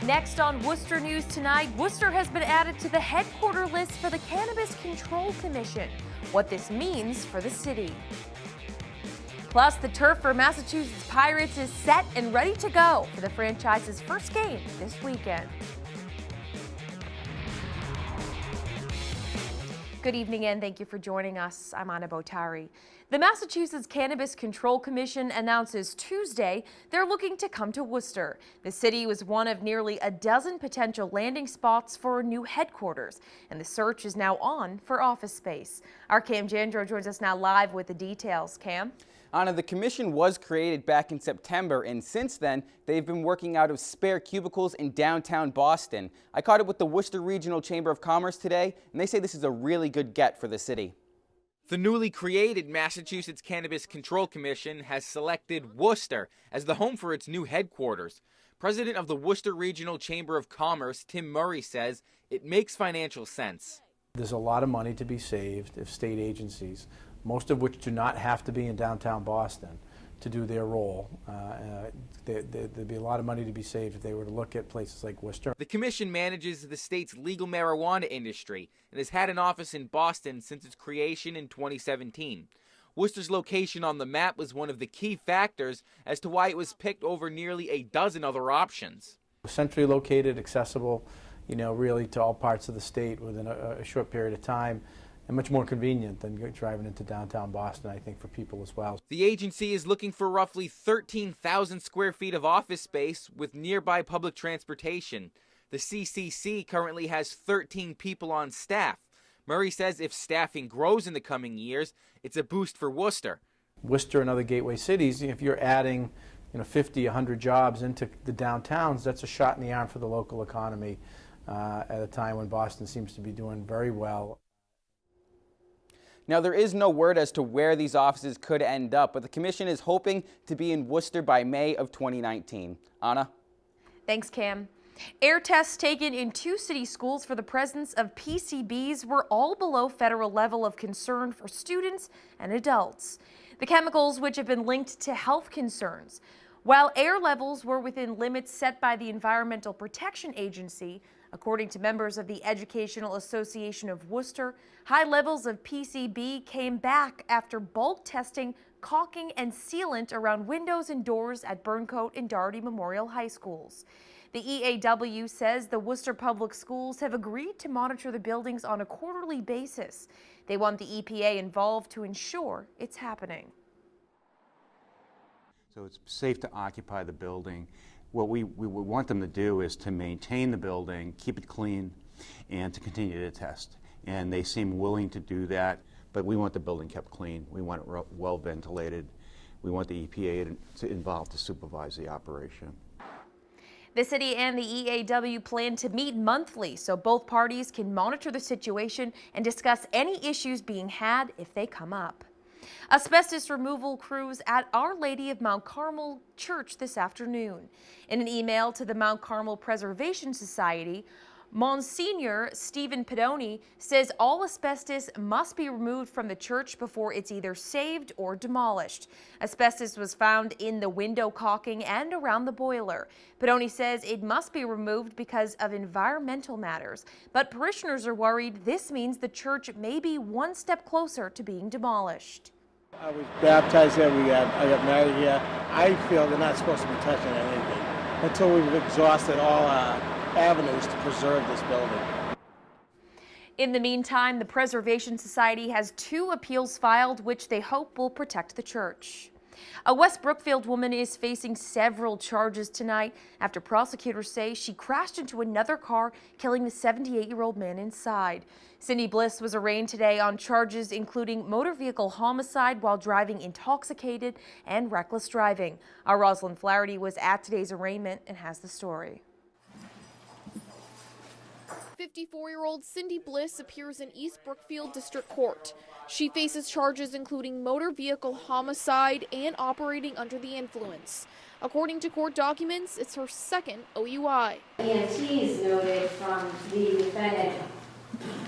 Next on Worcester News tonight, Worcester has been added to the headquarter list for the Cannabis Control Commission. What this means for the city. Plus, the turf for Massachusetts Pirates is set and ready to go for the franchise's first game this weekend. Good evening and thank you for joining us. I'm Anna Botari. The Massachusetts Cannabis Control Commission announces Tuesday they're looking to come to Worcester. The city was one of nearly a dozen potential landing spots for a new headquarters, and the search is now on for office space. Our Cam Jandro joins us now live with the details. Cam? Anna, the commission was created back in September, and since then, they've been working out of spare cubicles in downtown Boston. I caught up with the Worcester Regional Chamber of Commerce today, and they say this is a really good get for the city. The newly created Massachusetts Cannabis Control Commission has selected Worcester as the home for its new headquarters. President of the Worcester Regional Chamber of Commerce, Tim Murray, says it makes financial sense. There's a lot of money to be saved if state agencies, most of which do not have to be in downtown Boston to do their role. There'd be a lot of money to be saved if they were to look at places like Worcester. The commission manages the state's legal marijuana industry and has had an office in Boston since its creation in 2017. Worcester's location on the map was one of the key factors as to why it was picked over nearly a dozen other options. Centrally located, accessible, really to all parts of the state within a short period of time, and much more convenient than driving into downtown Boston, I think, for people as well. The agency is looking for roughly 13,000 square feet of office space with nearby public transportation. The CCC currently has 13 people on staff. Murray says if staffing grows in the coming years, it's a boost for Worcester. Worcester and other gateway cities, if you're adding 50, 100 jobs into the downtowns, that's a shot in the arm for the local economy at a time when Boston seems to be doing very well. Now, there is no word as to where these offices could end up, but the commission is hoping to be in Worcester by May of 2019. Anna? Thanks, Cam. Air tests taken in 2 city schools for the presence of PCBs were all below federal level of concern for students and adults. The chemicals, which have been linked to health concerns, while air levels were within limits set by the Environmental Protection Agency. According to members of the Educational Association of Worcester, high levels of PCB came back after bulk testing caulking and sealant around windows and doors at Burncoat and Doherty Memorial High Schools. The EAW says the Worcester Public Schools have agreed to monitor the buildings on a quarterly basis. They want the EPA involved to ensure it's happening. So it's safe to occupy the building. What we want them to do is to maintain the building, keep it clean, and to continue to test. And they seem willing to do that, but we want the building kept clean. We want it well ventilated. We want the EPA involved to supervise the operation. The city and the EAW plan to meet monthly so both parties can monitor the situation and discuss any issues being had if they come up. Asbestos removal crews at Our Lady of Mount Carmel Church this afternoon. In an email to the Mount Carmel Preservation Society, Monsignor Stephen Pedoni says all asbestos must be removed from the church before it's either saved or demolished. Asbestos was found in the window caulking and around the boiler. Pedoni says it must be removed because of environmental matters, but parishioners are worried this means the church may be one step closer to being demolished. I was baptized here, I got married here. I feel they're not supposed to be touching anything until we've exhausted all our avenues to preserve this building. In the meantime, the Preservation Society has 2 appeals filed which they hope will protect the church. A West Brookfield woman is facing several charges tonight after prosecutors say she crashed into another car, killing the 78-year-old man inside. Cindy Bliss was arraigned today on charges including motor vehicle homicide while driving intoxicated and reckless driving. Our Rosalind Flaherty was at today's arraignment and has the story. 54-year-old Cindy Bliss appears in East Brookfield District Court. She faces charges including motor vehicle homicide and operating under the influence. According to court documents, it's her second OUI. EMTs noted from the defendant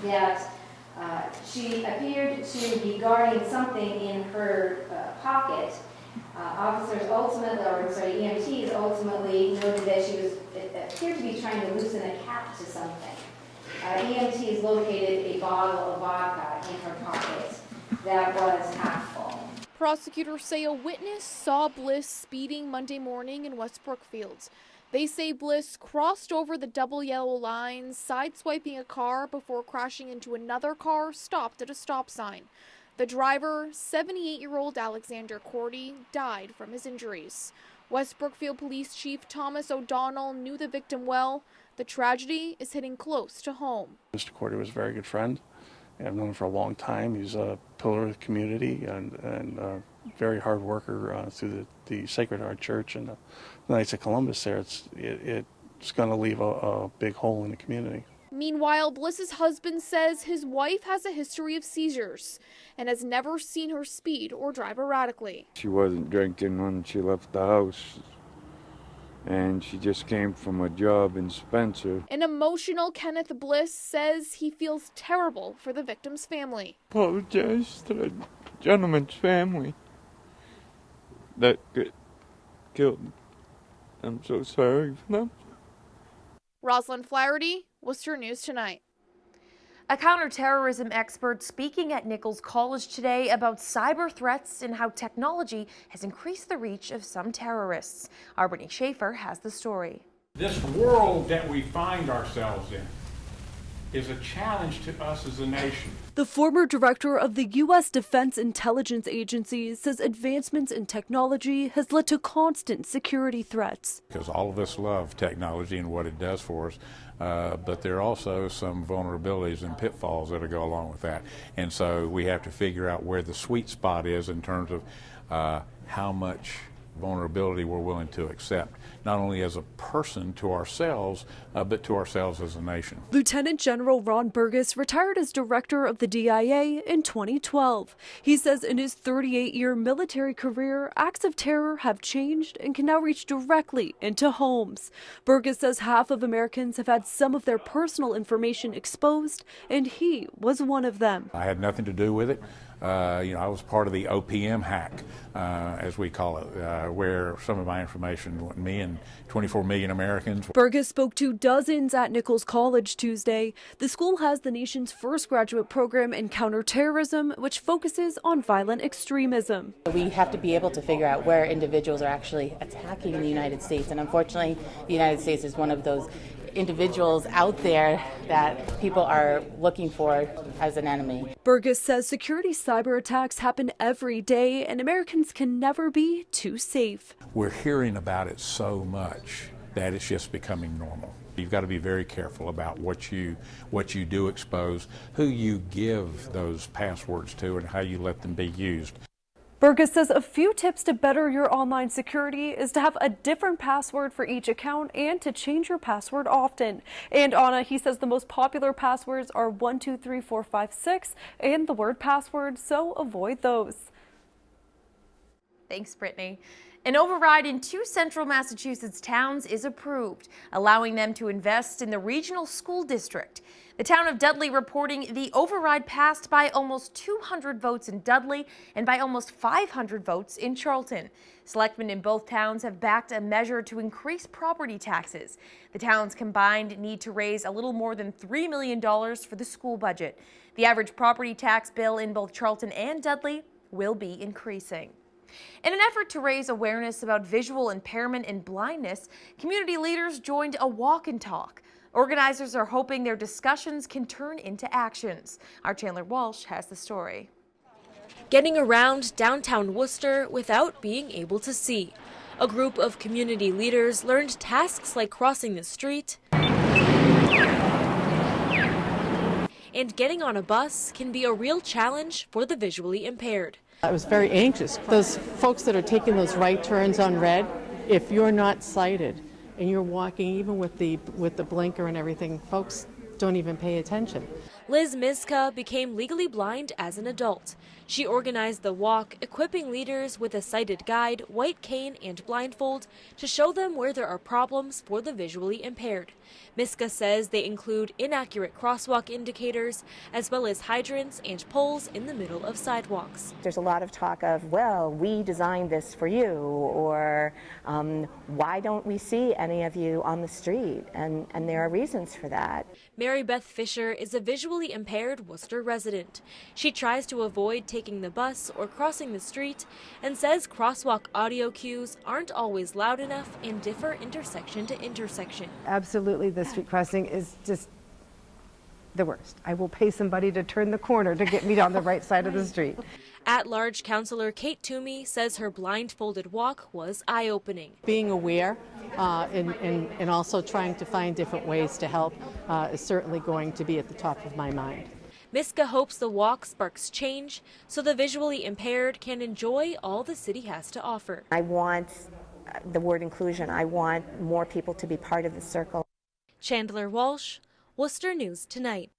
that she appeared to be guarding something in her pocket. EMTs ultimately noted that she was appeared to be trying to loosen a cap to something. EMTs located a bottle of vodka in her pocket that was half full. Prosecutors say a witness saw Bliss speeding Monday morning in West Brookfield. They say Bliss crossed over the double yellow lines, sideswiping a car before crashing into another car stopped at a stop sign. The driver, 78-year-old Alexander Cordy, died from his injuries. West Brookfield Police Chief Thomas O'Donnell knew the victim well. The tragedy is hitting close to home. Mr. Cordy was a very good friend. I've known him for a long time. He's a pillar of the community and a very hard worker through the Sacred Heart Church and the Knights of Columbus there. It's going to leave a big hole in the community. Meanwhile, Bliss's husband says his wife has a history of seizures and has never seen her speed or drive erratically. She wasn't drinking when she left the house, and she just came from a job in Spencer. An emotional Kenneth Bliss says he feels terrible for the victim's family. Apologize to the gentleman's family that got killed. I'm so sorry for them. Rosalind Flaherty, Worcester News Tonight. A counterterrorism expert speaking at Nichols College today about cyber threats and how technology has increased the reach of some terrorists. Our Brittany Schaefer has the story. This world that we find ourselves in is a challenge to us as a nation. The former director of the U.S. Defense Intelligence Agency says advancements in technology has led to constant security threats. Because all of us love technology and what it does for us, but there are also some vulnerabilities and pitfalls that go along with that. And so we have to figure out where the sweet spot is in terms of how much vulnerability we're willing to accept, not only as a person to ourselves, but to ourselves as a nation. Lieutenant General Ron Burgess retired as director of the DIA in 2012. He says in his 38-year military career, acts of terror have changed and can now reach directly into homes. Burgess says half of Americans have had some of their personal information exposed, and he was one of them. I had nothing to do with it. I was part of the OPM hack, as we call it, where some of my information went me and 24 million Americans. Burgess spoke to dozens at Nichols College Tuesday. The school has the nation's first graduate program in counterterrorism, which focuses on violent extremism. We have to be able to figure out where individuals are actually attacking the United States, and unfortunately, the United States is one of those individuals out there that people are looking for as an enemy. Burgess says security cyber attacks happen every day and Americans can never be too safe. We're hearing about it so much that it's just becoming normal. You've got to be very careful about what you do expose, who you give those passwords to, and how you let them be used. Burgess says a few tips to better your online security is to have a different password for each account and to change your password often. And Anna, he says the most popular passwords are 123456 and the word password, so avoid those. Thanks, Brittany. An override in 2 central Massachusetts towns is approved, allowing them to invest in the regional school district. The town of Dudley reporting the override passed by almost 200 votes in Dudley and by almost 500 votes in Charlton. Selectmen in both towns have backed a measure to increase property taxes. The towns combined need to raise a little more than $3 million for the school budget. The average property tax bill in both Charlton and Dudley will be increasing. In an effort to raise awareness about visual impairment and blindness, community leaders joined a walk and talk. Organizers are hoping their discussions can turn into actions. Our Chandler Walsh has the story. Getting around downtown Worcester without being able to see. A group of community leaders learned tasks like crossing the street and getting on a bus can be a real challenge for the visually impaired. I was very anxious. Those folks that are taking those right turns on red, if you're not sighted and you're walking even with the blinker and everything, folks don't even pay attention. Liz Miska became legally blind as an adult. She organized the walk, equipping leaders with a sighted guide, white cane, and blindfold to show them where there are problems for the visually impaired. Miska says they include inaccurate crosswalk indicators, as well as hydrants and poles in the middle of sidewalks. There's a lot of talk of, well, we designed this for you, or why don't we see any of you on the street? And there are reasons for that. Mary Beth Fisher is a visually impaired Worcester resident. She tries to avoid taking the bus or crossing the street and says crosswalk audio cues aren't always loud enough and differ intersection to intersection. Absolutely, the street crossing is just the worst. I will pay somebody to turn the corner to get me on the right side of the street. At-large Councillor Kate Toomey says her blindfolded walk was eye-opening. Being aware and also trying to find different ways to help is certainly going to be at the top of my mind. Miska hopes the walk sparks change so the visually impaired can enjoy all the city has to offer. I want the word inclusion. I want more people to be part of the circle. Chandler Walsh, Worcester News Tonight.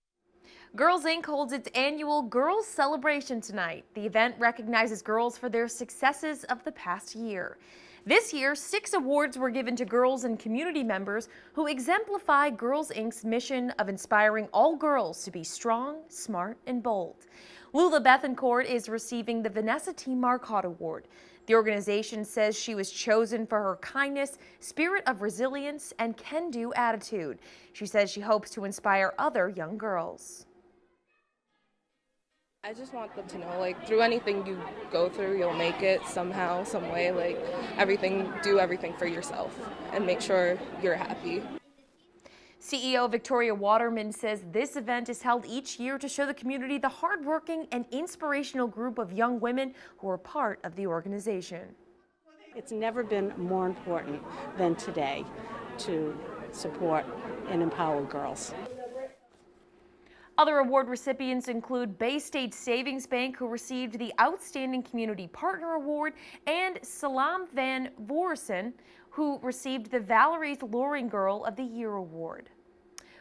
Girls Inc. holds its annual Girls Celebration tonight. The event recognizes girls for their successes of the past year. This year, 6 awards were given to girls and community members who exemplify Girls Inc.'s mission of inspiring all girls to be strong, smart, and bold. Lula Bethencourt is receiving the Vanessa T. Marcotte Award. The organization says she was chosen for her kindness, spirit of resilience, and can-do attitude. She says she hopes to inspire other young girls. I just want them to know, like, through anything you go through, you'll make it somehow, some way. Like, do everything for yourself and make sure you're happy. CEO Victoria Waterman says this event is held each year to show the community the hardworking and inspirational group of young women who are part of the organization. It's never been more important than today to support and empower girls. Other award recipients include Bay State Savings Bank, who received the Outstanding Community Partner Award, and Salam Van Voorsen, who received the Valerie's Luring Girl of the Year Award.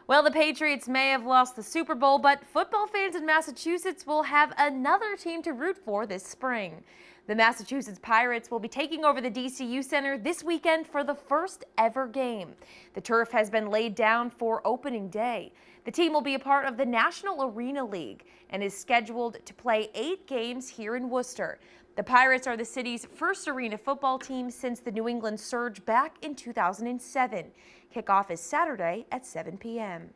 Well, the Patriots may have lost the Super Bowl, but football fans in Massachusetts will have another team to root for this spring. The Massachusetts Pirates will be taking over the DCU Center this weekend for the first ever game. The turf has been laid down for opening day. The team will be a part of the National Arena League and is scheduled to play 8 games here in Worcester. The Pirates are the city's first arena football team since the New England Surge back in 2007. Kickoff is Saturday at 7 p.m.